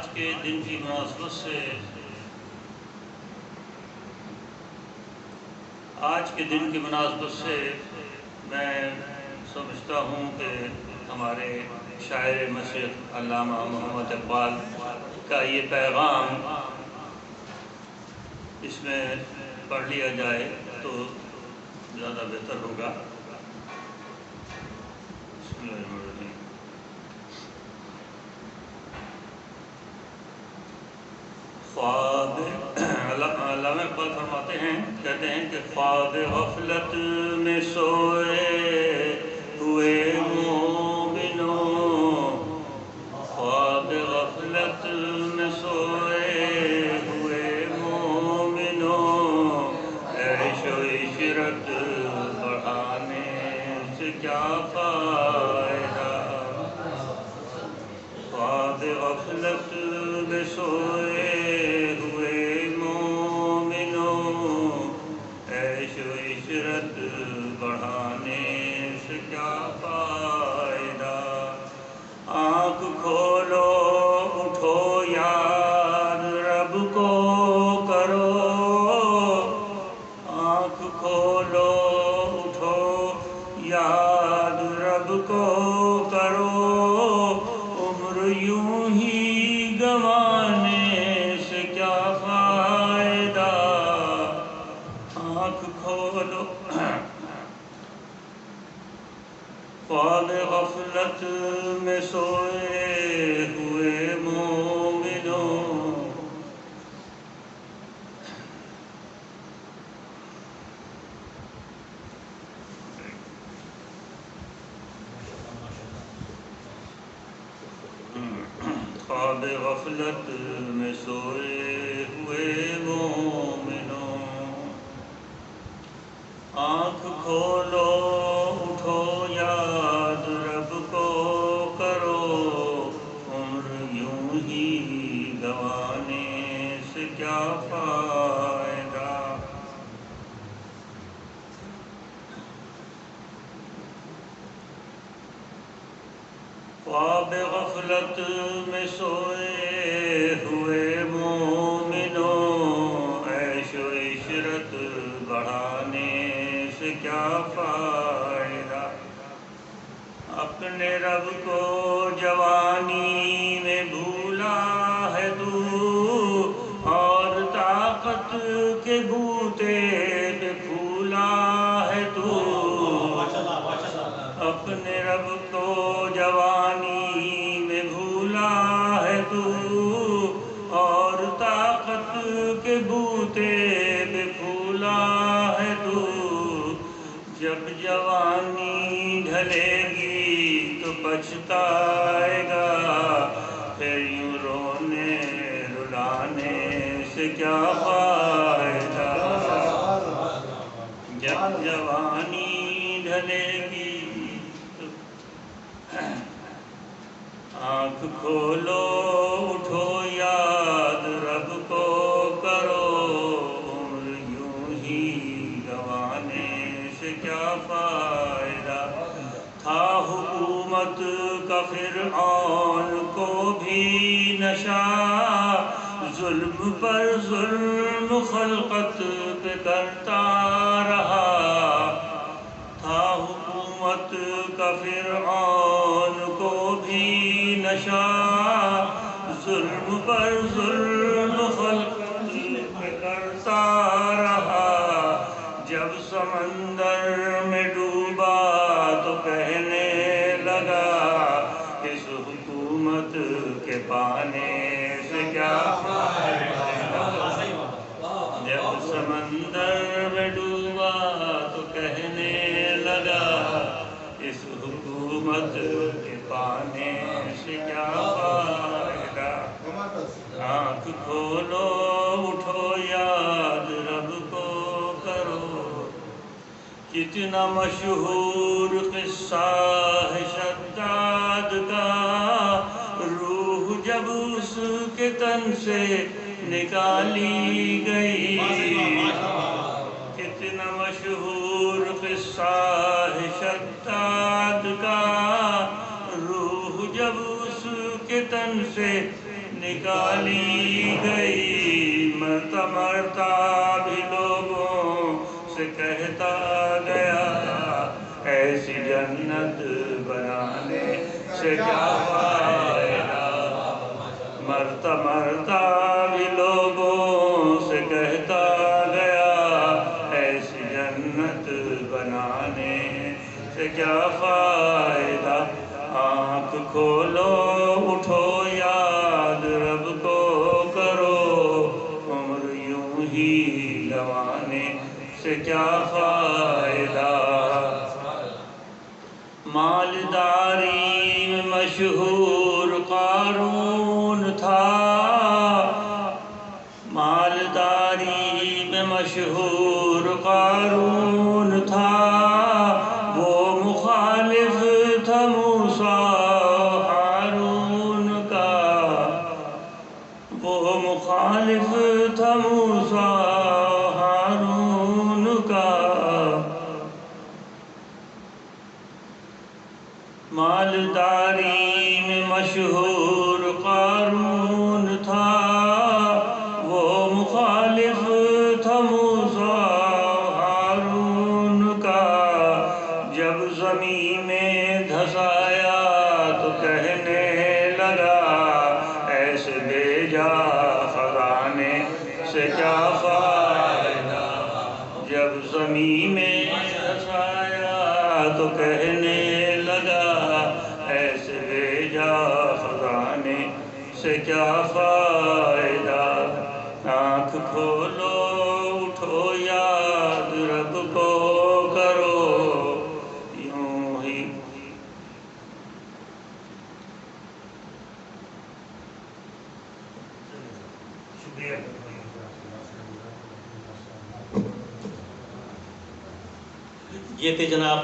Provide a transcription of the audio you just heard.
آج کے دن کی مناسبت سے میں سمجھتا ہوں کہ ہمارے شاعر مشرق علامہ محمد اقبال کا یہ پیغام اس میں پڑھ لیا جائے تو زیادہ بہتر ہوگا۔ بسم اللہ الرحمن الرحیم۔ علامہ اقبال فرماتے ہیں، کہتے ہیں کہ خواب غفلت میں سوئے ہوئے مومنوں، خواب غفلت میں سوئے ہوئے مومنوں، عیش و عشرت بڑھانے سے کیا فائدہ، خواب غفلت میں سوئے بڑھانے سے کیا فائدہ، آنکھ کھولو اٹھو یاد رب کو کرو، آنکھ کھولو اٹھو یاد رب کو کرو، عمر یوں ہی گنوانے سے کیا فائدہ، آنکھ کھولو خواب غفلت میں سوئے ہوئے مومنوں۔ خواب غفلت میں سوئے ہوئے مومنوں، آنکھ کھولو اٹھو یاد رب کو کرو، عمر یوں ہی گنوانے سے کیا فائدہ، خواب غفلت میں سوئے ہوئے مومنوں، عیش و عشرت بڑھانے سے کیا فائدہ، اپنے رب کو جوانی میں بھولا ہے تو، اور طاقت کے بوتے پہ پھولا ہے تو، اپنے رب کو جوانی میں بھولا ہے تو، اور طاقت کے بوتے پہ پھولا ہے تو، جب جوانی ڈھلے گی تو پچھتائے گا، پھر یوں رونے رلانے سے کیا فائدہ، جب جوانی ڈھلے گی تو آنکھ کھولو اٹھو یاد رب کو کرو، عمر یوں ہی گنوانے سے کیا فائدہ، تھا حکومت کا فرعون کو بھی نشہ، ظلم پر ظلم خلقت پہ کرتا رہا، تھا حکومت کا فرعون کو بھی نشہ، ظلم پر ظلم خلقت پہ کرتا رہا، جب سمندر میں ڈوبا تو کہنے لگا، اس حکومت کے پانے سے کیا فائدہ، جب سمندر میں ڈوبا تو کہنے لگا، اس حکومت کے پانے سے کیا فائدہ، آنکھ کھولو اٹھو یاد رب کو کرو، کتنا مشہور قصہ ہے شداد کا، روح جب اس کے تن سے نکالی گئی، کتنا مشہور قصہ ہے شداد کا، روح جب اس کے تن سے نکالی گئی، مرتا مرتا بھی لوگوں سے کہتا گیا، ایسی جنت بنانے سے کیا فائدہ، مرتا مرتا بھی لوگوں سے کہتا گیا، ایسی جنت بنانے سے کیا فائدہ، آنکھ کھولو اٹھو یاد رب کو کرو، عمر یوں ہی گنوانے سے کیا فائدہ، مالداری میں مشہور قارون تھا، مالداری میں مشہور قارون تھا، وہ مخالف تھا موسیٰ ہارون کا، وہ مخالف تھا موسیٰ ہارون کا، مالداری میں مشہور قارون تھا، وہ مخالف تھا موسیٰ ہارون کا، جب زمین میں دھسایا تو کہنے لگا، ایسے بھیجا خزانے سے کیا فائدہ، جب زمین میں دھسایا تو کہنے لگا، ایسے بھیجا خزانے سے کیا فائدہ، آنکھ کھولو اٹھو یاد رب کو کرو، یوں ہی شکریہ۔ یہ تھے جناب